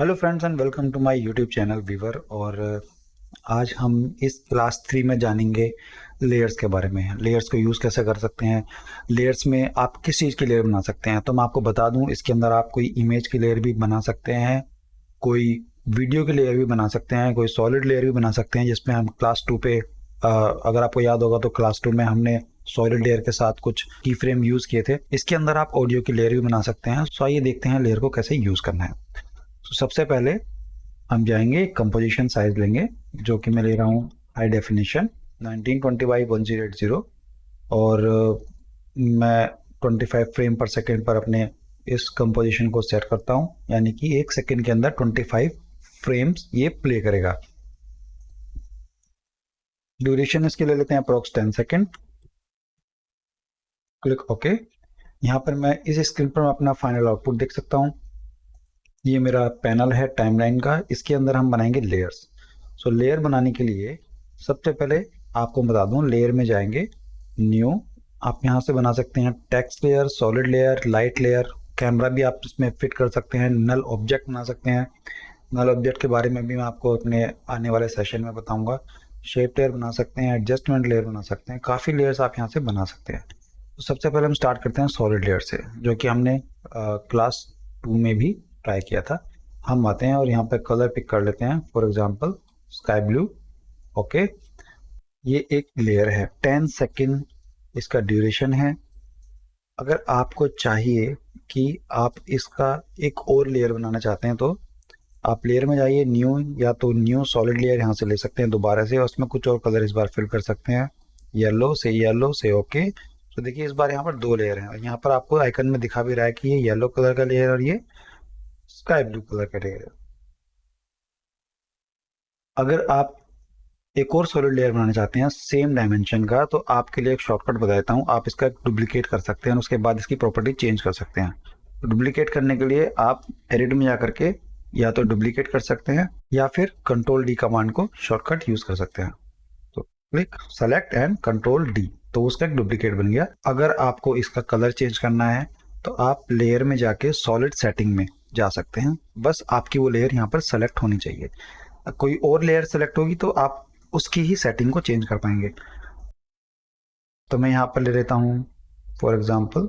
Hello friends and welcome to my YouTube channel वीवर। और आज हम इस क्लास 3 में जानेंगे लेयर्स के बारे में। लेयर्स को यूज़ कैसे कर सकते हैं, लेयर्स में आप किस चीज़ की लेयर बना सकते हैं। तो मैं आपको बता दूं, इसके अंदर आप कोई इमेज की लेयर भी बना सकते हैं, कोई वीडियो की लेयर भी बना सकते हैं, कोई सॉलिड लेयर भी बना सकते हैं। जिसमें हम क्लास 2 पे अगर आपको याद होगा तो क्लास 2 में हमने सॉलिड लेयर के साथ कुछ की फ्रेम यूज़ किए थे। इसके अंदर आप ऑडियो की लेयर भी बना सकते हैं। सो आइए देखते हैं लेयर को कैसे यूज़ करना है। तो सबसे पहले हम जाएंगे, कंपोजिशन साइज लेंगे जो कि मैं ले रहा हूँ हाई डेफिनेशन 1920 बाई 1080 और मैं 25 फ्रेम पर सेकेंड पर अपने इस कंपोजिशन को सेट करता हूँ, यानी कि एक सेकेंड के अंदर 25 फ्रेम्स ये प्ले करेगा। ड्यूरेशन इसके ले लेते हैं अप्रोक्स 10 सेकेंड। Click okay. यहाँ पर मैं इस स्क्रीन पर अपना फाइनल आउटपुट देख सकता हूँ। ये मेरा पैनल है टाइमलाइन का, इसके अंदर हम बनाएंगे लेयर्स। सो लेयर बनाने के लिए सबसे पहले आपको बता दूं, लेयर में जाएंगे, न्यू, आप यहाँ से बना सकते हैं text layer, solid layer, light layer, camera भी आप इसमें फिट कर सकते हैं, नल ऑब्जेक्ट बना सकते हैं। नल ऑब्जेक्ट के बारे में भी मैं आपको अपने आने वाले सेशन में बताऊंगा। शेप लेयर बना सकते हैं, एडजस्टमेंट लेयर बना सकते हैं, काफ़ी लेयर्स आप यहाँ से बना सकते हैं। तो सबसे पहले हम स्टार्ट करते हैं सॉलिड लेयर से, जो कि हमने क्लास 2 में भी ट्राई किया था। हम आते हैं और यहाँ पे कलर पिक कर लेते हैं, for example sky blue. Okay, ये एक लेयर है, 10 सेकेंड इसका ड्यूरेशन है। अगर आपको चाहिए कि आप इसका एक और लेयर बनाना चाहते हैं तो आप लेयर में जाइए, न्यू, या तो न्यू सॉलिड लेयर यहाँ से ले सकते हैं दोबारा से, और उसमें कुछ और कलर इस बार फिल कर सकते हैं, येलो से ओके। तो देखिए इस बार यहाँ पर दो लेयर हैं और यहाँ पर आपको आइकन में दिखा भी रहा है कि ये येलो कलर का लेयर और ये स्काई ब्लू कलर का लेयर है। अगर आप एक और सॉलिड लेयर बनाना चाहते हैं सेम डायमेंशन का, तो आपके लिए एक शॉर्टकट बता देता हूँ। आप इसका डुप्लीकेट कर सकते हैं और उसके बाद इसकी प्रॉपर्टी चेंज कर सकते हैं। तो डुप्लीकेट करने के लिए आप एडिट में जा करके या तो डुप्लीकेट कर सकते हैं या फिर कंट्रोल डी कमांड को शॉर्टकट यूज कर सकते हैं। तो click select and control D, तो उसका एक डुप्लीकेट बन गया। अगर आपको इसका कलर चेंज करना है तो आप लेयर में जाके सॉलिड सेटिंग में जा सकते हैं। बस आपकी वो लेयर यहाँ पर सेलेक्ट होनी चाहिए। कोई और लेयर सेलेक्ट होगी तो आप उसकी ही सेटिंग को चेंज कर पाएंगे। तो मैं यहाँ पर ले लेता हूँ for example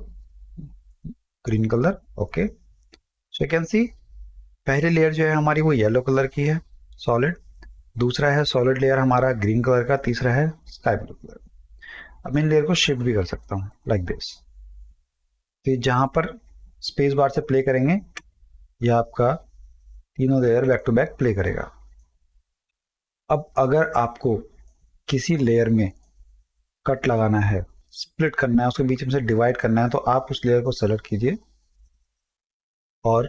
green colour. Okay, so you can see पहली लेयर जो है हमारी वो येलो कलर की है सॉलिड, दूसरा है सॉलिड लेयर हमारा ग्रीन कलर का, तीसरा है स्काई ब्लू कलर। अब मैं इन लेयर को शिफ्ट भी कर सकता हूँ लाइक दिस। तो जहाँ पर स्पेस बार से प्ले करेंगे ये आपका तीनों layer back to back play करेगा। अब अगर आपको किसी लेयर में कट लगाना है, स्प्लिट करना है, उसके बीच में से डिवाइड करना है, तो आप उस लेयर को सेलेक्ट कीजिए और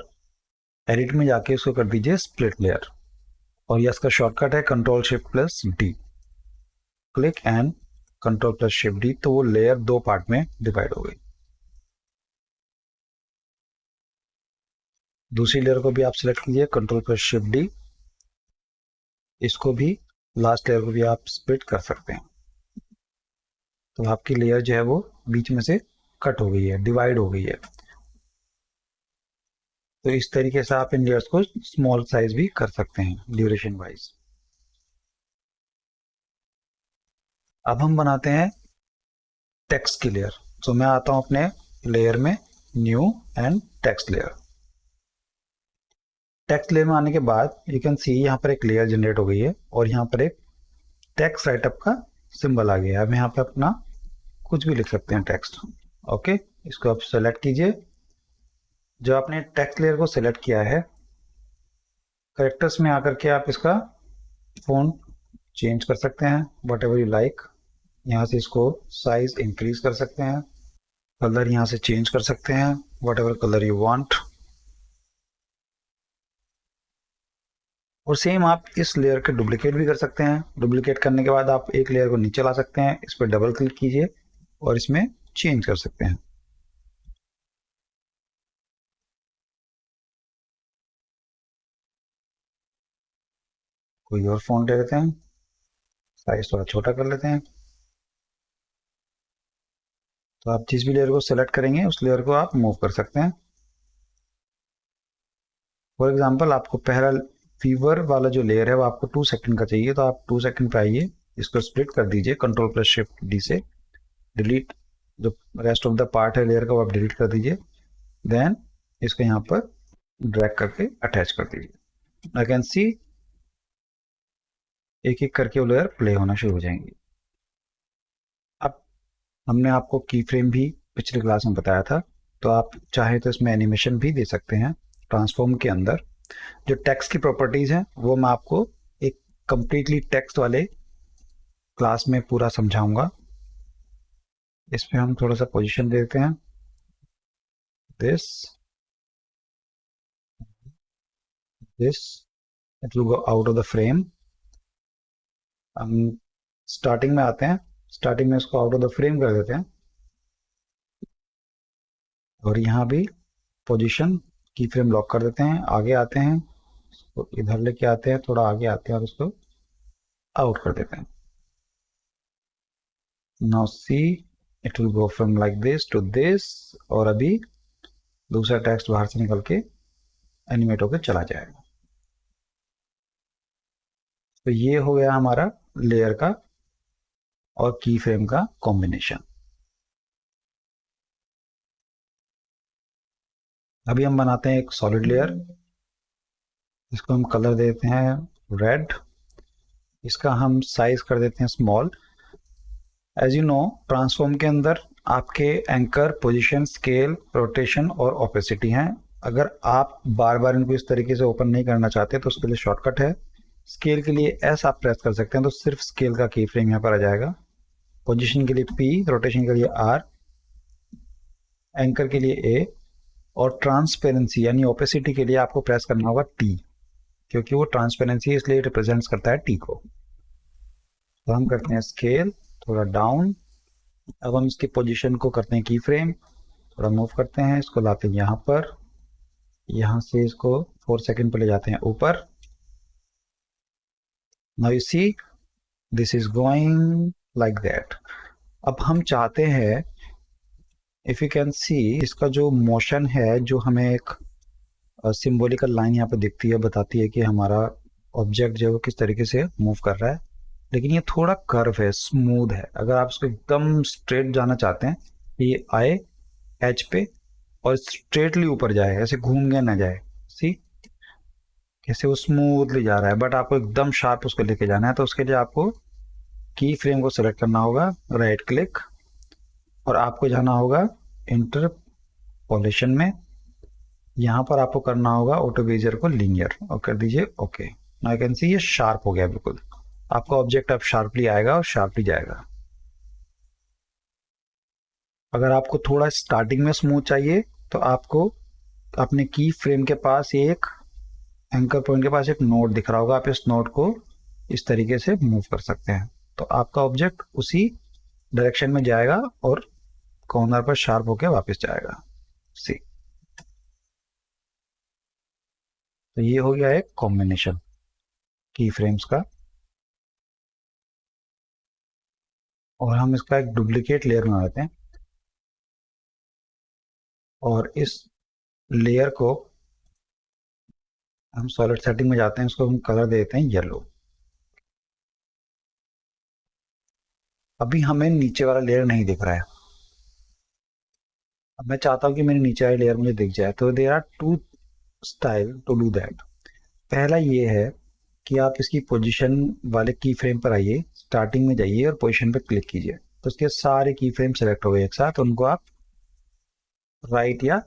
एडिट में जाके उसको कर दीजिए स्प्लिट लेयर, और ये इसका शॉर्टकट है control shift plus D. Click and control plus shift D, तो वो लेयर दो पार्ट में डिवाइड हो गई। दूसरी लेयर को भी आप सिलेक्ट कीजिए कंट्रोल प्लस शिफ्ट डी, इसको भी, लास्ट लेयर को भी आप स्प्लिट कर सकते हैं। तो आपकी लेयर जो है वो बीच में से कट हो गई है, डिवाइड हो गई है। तो इस तरीके से आप इन लेयर्स को स्मॉल साइज भी कर सकते हैं ड्यूरेशन वाइज। अब हम बनाते हैं टेक्स्ट की लेयर। तो मैं आता हूं अपने लेयर में, new and text layer. Text layer में आने के बाद यू कैन सी यहाँ पर एक लेयर जनरेट हो गई है और यहाँ पर एक टेक्स्ट राइटअप का सिंबल आ गया है। अब यहाँ पे अपना कुछ भी लिख सकते हैं टेक्स्ट। ओके, इसको आप सेलेक्ट कीजिए। जो आपने टेक्स्ट लेयर को सेलेक्ट किया है, करेक्टर्स में आकर के आप इसका फ़ॉन्ट चेंज कर सकते हैं वट एवर यू लाइक। यहाँ से इसको साइज इंक्रीज कर सकते हैं, कलर यहाँ से चेंज कर सकते हैं what ever colour you want. और सेम आप इस लेयर के डुप्लीकेट भी कर सकते हैं। डुप्लीकेट करने के बाद आप एक लेयर को नीचे ला सकते हैं, इस पर डबल क्लिक कीजिए और इसमें चेंज कर सकते हैं। कोई और फ़ॉन्ट ले लेते हैं, साइज थोड़ा छोटा कर लेते हैं। तो आप जिस भी लेयर को सेलेक्ट करेंगे उस लेयर को आप मूव कर सकते हैं। फॉर एग्जांपल आपको पहला फीवर वाला जो लेयर है वो आपको 2 सेकंड का चाहिए, तो आप 2 सेकंड पे आइए, इसको स्प्लिट कर दीजिए कंट्रोल प्लस शिफ्ट डी से, डिलीट जो रेस्ट ऑफ द पार्ट है लेयर का वो आप डिलीट कर दीजिए, देन इसको यहाँ पर ड्रैग करके अटैच कर दीजिए। आई कैन सी एक एक करके वो लेयर प्ले होना शुरू हो जाएंगी। अब हमने आपको की फ्रेम भी पिछले क्लास में बताया था, तो आप चाहे तो इसमें एनिमेशन भी दे सकते हैं ट्रांसफॉर्म के अंदर। जो टेक्स्ट की प्रॉपर्टीज हैं वो मैं आपको एक कंप्लीटली टेक्स्ट वाले क्लास में पूरा समझाऊंगा। इसमें हम थोड़ा सा पोजीशन देते हैं, this this it will go out of the frame. हम स्टार्टिंग में आते हैं, स्टार्टिंग में इसको आउट ऑफ द फ्रेम कर देते हैं, और यहाँ भी पोजीशन की फ्रेम लॉक कर देते हैं। आगे आते हैं, इसको इधर लेके आते हैं, थोड़ा आगे आते हैं और इसको आउट कर देते हैं। Now see it will go from like this to this, और अभी दूसरा टेक्स्ट बाहर से निकल के एनिमेट होकर चला जाएगा। तो ये हो गया हमारा लेयर का और की फ्रेम का कॉम्बिनेशन। अभी हम बनाते हैं एक सॉलिड लेयर, इसको हम कलर देते हैं रेड, इसका हम साइज कर देते हैं small. As you know transform के अंदर आपके एंकर, पोजीशन, स्केल, रोटेशन और ओपेसिटी हैं। अगर आप बार बार इनको इस तरीके से ओपन नहीं करना चाहते तो उसके लिए शॉर्टकट है, स्केल के लिए एस आप प्रेस कर सकते हैं तो सिर्फ स्केल का की फ्रेम यहाँ पर आ जाएगा। पोजीशन के लिए पी, रोटेशन के लिए आर, एंकर के लिए ए, और ट्रांसपेरेंसी यानी ओपेसिटी के लिए आपको प्रेस करना होगा टी, क्योंकि वो ट्रांसपेरेंसी इसलिए रिप्रेजेंट्स करता है टी को। तो हम करते हैं स्केल थोड़ा डाउन। अब हम इसकी पोजीशन को करते हैं की फ्रेम, थोड़ा मूव करते हैं, इसको लाते हैं यहाँ पर, यहाँ से इसको 4 सेकंड पे ले जाते हैं ऊपर। Now you see this is going like that. अब हम चाहते हैं, इफ यू कैन सी, इसका जो मोशन है, जो हमें एक सिंबॉलिकल लाइन यहाँ पे दिखती है, बताती है कि हमारा ऑब्जेक्ट जो है वो किस तरीके से मूव कर रहा है, लेकिन ये थोड़ा कर्व है, स्मूथ है। अगर आप इसको एकदम स्ट्रेट जाना चाहते हैं, ये आए एच पे और स्ट्रेटली ऊपर जाए, ऐसे घूम के ना जाए, सी कैसे वो स्मूथली जा रहा है, बट आपको एकदम शार्प उसको लेके जाना है। तो उसके लिए आपको की फ्रेम को सेलेक्ट करना होगा, राइट क्लिक, और आपको जाना होगा इंटरपोलेशन में, यहाँ पर आपको करना होगा ऑटो बेजियर को लीनियर, और कर दीजिए okay. Now I can see ये शार्प हो गया बिल्कुल, आपका ऑब्जेक्ट अब शार्पली आएगा और शार्पली जाएगा। अगर आपको थोड़ा स्टार्टिंग में स्मूथ चाहिए तो आपको अपने की फ्रेम के पास एक एंकर पॉइंट के पास एक नोड दिख रहा होगा, आप इस नोड को इस तरीके से मूव कर सकते हैं, तो आपका ऑब्जेक्ट उसी डायरेक्शन में जाएगा और कॉर्नर पर शार्प होकर वापस जाएगा। सी, तो ये हो गया एक कॉम्बिनेशन की फ्रेम्स का। और हम इसका एक डुप्लीकेट लेयर बना लेते हैं, और इस लेयर को हम सॉलिड सेटिंग में जाते हैं, इसको हम कलर देते हैं येलो। अभी हमें नीचे वाला लेयर नहीं दिख रहा है, अब मैं चाहता हूं कि मेरे नीचे वाली लेयर मुझे दिख जाए, तो there are 2 style to do that. पहला ये है कि आप इसकी पोजीशन वाले की फ्रेम पर आइए, स्टार्टिंग में जाइए और पोजीशन पर क्लिक कीजिए, तो उसके सारे की फ्रेम सेलेक्ट हो गए एक साथ, उनको आप राइट या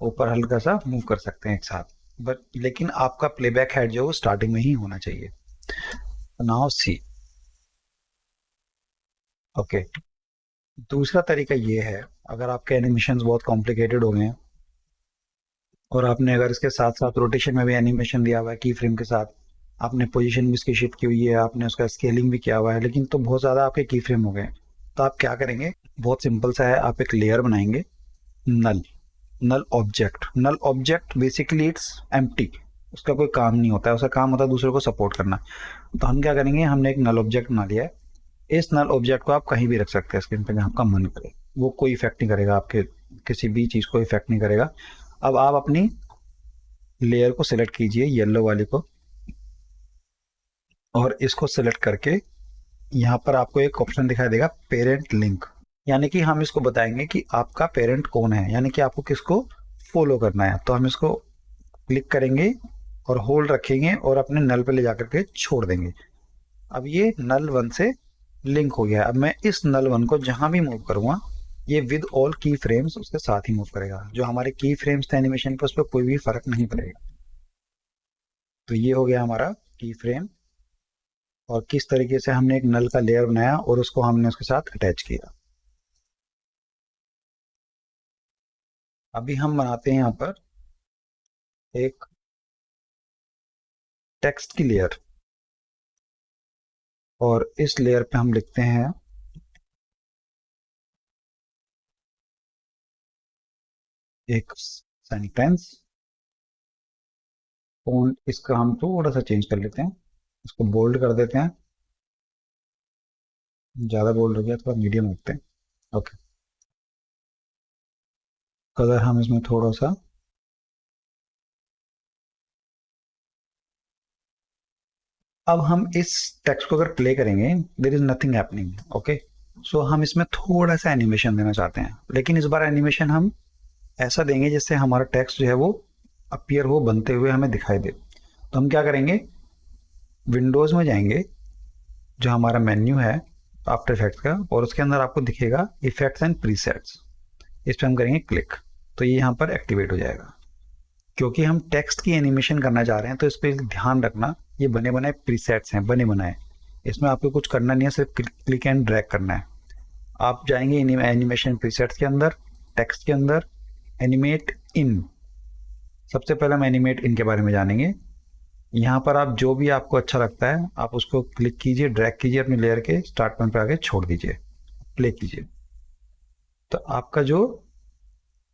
ऊपर हल्का सा मूव कर सकते हैं एक साथ, बट लेकिन आपका प्लेबैक हेड जो स्टार्टिंग में ही होना चाहिए। Now see, okay. दूसरा तरीका ये है, अगर आपके एनिमेशन बहुत कॉम्प्लिकेटेड हो गए हैं और आपने अगर इसके साथ साथ रोटेशन में भी एनिमेशन दिया हुआ है की फ्रेम के साथ, आपने पोजीशन भी इसकी शिफ्ट की हुई है, आपने उसका स्केलिंग भी किया हुआ है, लेकिन तो बहुत ज़्यादा आपके की फ्रेम हो गए, तो आप क्या करेंगे, बहुत सिंपल सा है, आप एक लेयर बनाएंगे, null null object. Null object basically it's empty, उसका कोई काम नहीं होता है, उसका काम होता है दूसरे को सपोर्ट करना। तो हम क्या करेंगे, हमने एक नल ऑब्जेक्ट बना लिया है, इस नल ऑब्जेक्ट को आप कहीं भी रख सकते हैं स्क्रीन पे जहाँ आपका मन करे, वो कोई इफेक्ट नहीं करेगा, आपके किसी भी चीज़ को इफेक्ट नहीं करेगा। अब आप अपनी लेयर को सिलेक्ट कीजिए, येलो वाली को, और इसको सिलेक्ट करके यहाँ पर आपको एक ऑप्शन दिखाई देगा पेरेंट लिंक, यानी कि हम इसको बताएंगे कि आपका पेरेंट कौन है, यानी कि आपको किसको फॉलो करना है। तो हम इसको क्लिक करेंगे और होल्ड रखेंगे और अपने नल पे ले जाकर के छोड़ देंगे। अब ये नल वन से लिंक हो गया है। अब मैं इस नल वन को जहां भी मूव करूंगा ये विद ऑल की फ्रेम्स उसके साथ ही मूव करेगा। जो हमारे की फ्रेम्स थे एनिमेशन पे उस पर कोई भी फर्क नहीं पड़ेगा। तो ये हो गया हमारा की फ्रेम, और किस तरीके से हमने एक नल का लेयर बनाया और उसको हमने उसके साथ अटैच किया। अभी हम बनाते हैं यहाँ पर एक टेक्स्ट की लेयर, और इस लेयर पे हम लिखते हैं एक सेंटेंस। फोंट इसका हम थोड़ा सा चेंज कर लेते हैं, इसको बोल्ड कर देते हैं, ज़्यादा बोल्ड हो गया, थोड़ा मीडियम रखते हैं। ओके, कलर हम इसमें थोड़ा सा, अब हम इस टेक्स्ट को अगर प्ले करेंगे there is nothing happening. Okay, so हम इसमें थोड़ा सा एनिमेशन देना चाहते हैं, लेकिन इस बार एनिमेशन हम ऐसा देंगे जिससे हमारा टेक्स्ट जो है वो अपीयर हो, बनते हुए हमें दिखाई दे। तो हम क्या करेंगे, विंडोज में जाएंगे, जो हमारा मेन्यू है आफ्टर इफेक्ट्स का, और उसके अंदर आपको दिखेगा इफेक्ट्स एंड प्रीसेट्स। इस पर हम करेंगे क्लिक, तो ये यहाँ पर एक्टिवेट हो जाएगा। क्योंकि हम टेक्स्ट की एनिमेशन करना चाह रहे हैं तो इस पर ध्यान रखना, ये बने बनाए प्रीसेट्स हैं, बने बनाए, इसमें आपको कुछ करना नहीं है, सिर्फ क्लिक एंड ड्रैग करना है। आप जाएंगे एनिमेशन प्रीसेट्स के अंदर, टेक्स्ट के अंदर, एनिमेट इन। सबसे पहले हम एनिमेट इन के बारे में जानेंगे। यहाँ पर आप जो भी आपको अच्छा लगता है आप उसको क्लिक कीजिए, ड्रैग कीजिए अपनी लेयर के स्टार्ट पॉइंट पर आके छोड़ दीजिए, प्ले कीजिए, तो आपका जो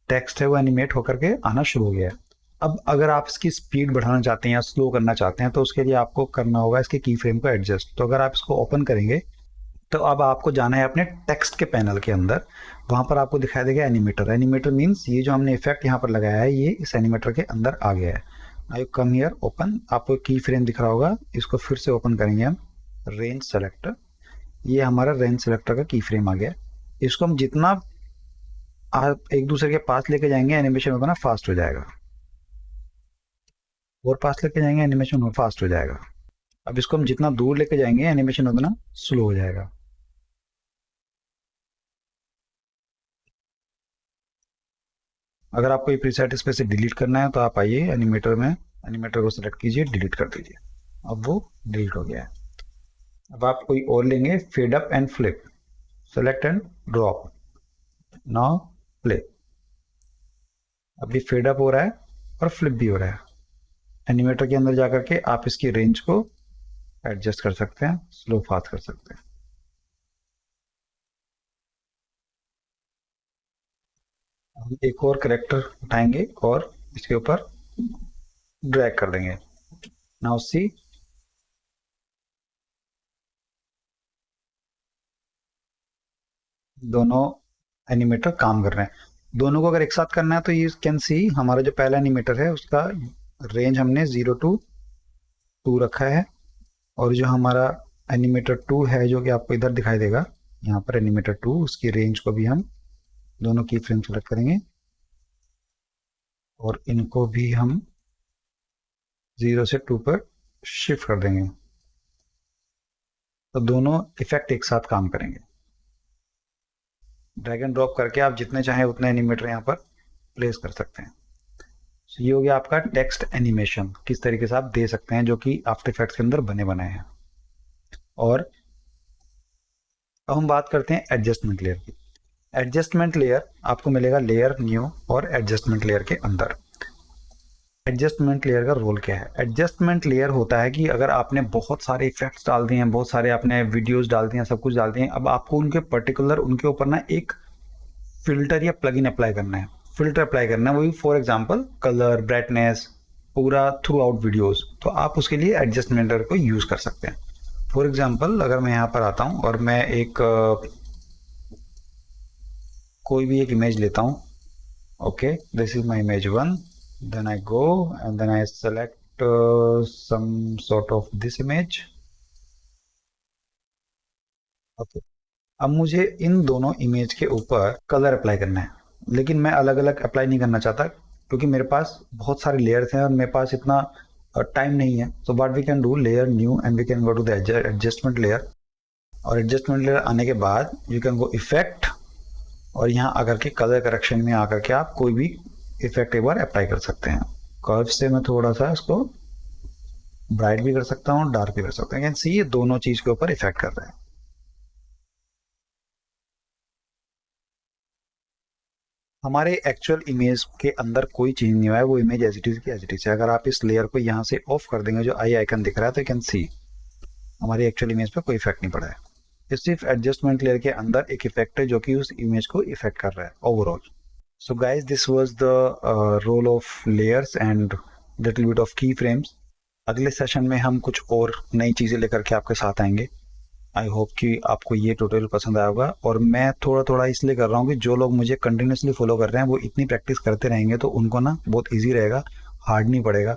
टेक्स्ट है वो एनिमेट होकर के आना शुरू हो गया है। अब अगर आप इसकी स्पीड बढ़ाना चाहते हैं या स्लो करना चाहते हैं तो उसके लिए आपको करना होगा इसके की फ्रेम को एडजस्ट। तो अगर आप इसको ओपन करेंगे तो अब आपको जाना है अपने टेक्स्ट के पैनल के अंदर, वहाँ पर आपको दिखाई देगा एनिमेटर। एनिमेटर मीन्स ये जो हमने इफेक्ट यहाँ पर लगाया है ये इस एनिमेटर के अंदर आ गया है। आई कम हियर ओपन, आपको की फ्रेम दिख रहा होगा, इसको फिर से ओपन करेंगे हम, रेंज सेलेक्टर, ये हमारा रेंज सेलेक्टर का की फ्रेम आ गया। इसको हम जितना आप एक दूसरे के पास लेके जाएंगे एनिमेशन उतना फास्ट हो जाएगा, और पास लेके जाएंगे एनिमेशन फास्ट हो जाएगा। अब इसको हम जितना दूर लेके जाएंगे एनिमेशन उतना स्लो हो जाएगा। अगर आपको ये प्रीसेट इस पे से डिलीट करना है तो आप आइए एनिमेटर में, एनिमेटर को सेलेक्ट कीजिए, डिलीट कर दीजिए, अब वो डिलीट हो गया है। अब आप कोई और लेंगे, fed up and flip, select and drop, now play. अभी फेड अप हो रहा है और फ्लिप भी हो रहा है। एनिमेटर के अंदर जाकर के आप इसकी रेंज को एडजस्ट कर सकते हैं, स्लो फास्ट कर सकते हैं। हम एक और करेक्टर उठाएंगे और इसके ऊपर ड्रैग कर देंगे, नाउ सी, दोनों एनिमेटर काम कर रहे हैं। दोनों को अगर एक साथ करना है तो ये कैन सी, हमारा जो पहला एनिमेटर है उसका रेंज हमने 0 to 2 रखा है, और जो हमारा एनिमेटर 2 है जो कि आपको इधर दिखाई देगा यहाँ पर एनिमेटर 2, उसकी रेंज को भी हम दोनों की फ्रेम सेलेक्ट करेंगे और इनको भी हम 0 से 2 पर शिफ्ट कर देंगे, तो दोनों इफेक्ट एक साथ काम करेंगे। ड्रैग एंड ड्रॉप करके आप जितने चाहें उतने एनिमेटर यहाँ पर प्लेस कर सकते हैं। तो ये हो गया आपका टेक्स्ट एनिमेशन, किस तरीके से आप दे सकते हैं, जो कि आफ्टर इफेक्ट्स के अंदर बने बनाए हैं। और अब हम बात करते हैं एडजस्टमेंट लेयर की। एडजस्टमेंट लेयर आपको मिलेगा लेयर न्यू और एडजस्टमेंट लेयर के अंदर। एडजस्टमेंट लेयर का रोल क्या है? एडजस्टमेंट लेयर होता है कि अगर आपने बहुत सारे इफेक्ट्स डाल दिए हैं, बहुत सारे आपने वीडियोस डाल दिए हैं, सब कुछ डाल दिए हैं, अब आपको उनके पर्टिकुलर उनके ऊपर ना एक फिल्टर या प्लगइन अप्लाई करना है, फिल्टर अप्लाई करना है, वही फॉर एग्जांपल कलर, ब्राइटनेस, पूरा थ्रू आउट वीडियोस। तो आप उसके लिए एडजस्टमेंट लेयर को यूज़ कर सकते हैं। फॉर एग्जांपल अगर मैं यहाँ पर आता हूँ और मैं एक कोई भी एक इमेज लेता हूँ, okay, this is my image 1, then I go and then I select some sort of this image. Okay, अब मुझे इन दोनों इमेज के ऊपर कलर अप्लाई करना है, लेकिन मैं अलग अलग अप्लाई नहीं करना चाहता क्योंकि मेरे पास बहुत सारे लेयर्स हैं और मेरे पास इतना टाइम नहीं है. So what we can do, layer new and we can go to the adjustment layer. और एडजस्टमेंट लेयर आने के बाद यू कैन गो इफेक्ट, और यहाँ आकर के कलर करेक्शन में आकर के आप कोई भी इफेक्ट एक बार अप्लाई कर सकते हैं. कर्व से मैं थोड़ा सा इसको ब्राइट भी कर सकता हूँ, डार्क भी कर सकता हूँ. कैन सी ये दोनों चीज के ऊपर इफेक्ट कर रहा है. हमारे एक्चुअल इमेज के अंदर कोई चेंज नहीं हुआ है, वो इमेज एज इट इज की एज इट इज है. अगर आप इस लेयर को यहाँ से ऑफ कर देंगे, जो आई आइकन दिख रहा है, तो यू कैन सी हमारी एक्चुअल इमेज पे कोई इफेक्ट नहीं पड़ा है. ये सिर्फ एडजस्टमेंट लेयर के अंदर एक इफेक्ट है जो कि उस इमेज को इफेक्ट कर रहा है overall. So guys, this was the role of layers and little bit of key frames. अगले सेशन में हम कुछ और नई चीज़ें लेकर के आपके साथ आएंगे. आई होप कि आपको ये ट्यूटोरियल पसंद आया होगा. और मैं थोड़ा थोड़ा इसलिए कर रहा हूँ कि जो लोग मुझे कंटिन्यूसली फॉलो कर रहे हैं वो इतनी प्रैक्टिस करते रहेंगे तो उनको ना बहुत ईजी रहेगा, हार्ड नहीं पड़ेगा,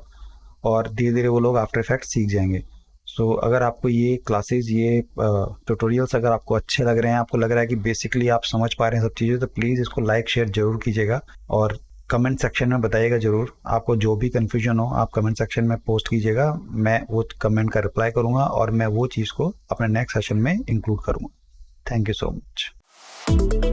और धीरे धीरे वो लोग आफ्टर इफेक्ट सीख जाएंगे. सो अगर आपको ये क्लासेस, ये ट्यूटोरियल्स अगर आपको अच्छे लग रहे हैं, आपको लग रहा है कि बेसिकली आप समझ पा रहे हैं सब चीज़ें, तो प्लीज़ इसको लाइक शेयर जरूर कीजिएगा. और कमेंट सेक्शन में बताइएगा ज़रूर. आपको जो भी कन्फ्यूजन हो आप कमेंट सेक्शन में पोस्ट कीजिएगा, मैं वो कमेंट का रिप्लाई करूँगा और मैं वो चीज़ को अपने नेक्स्ट सेशन में इंक्लूड करूँगा. Thank you so much.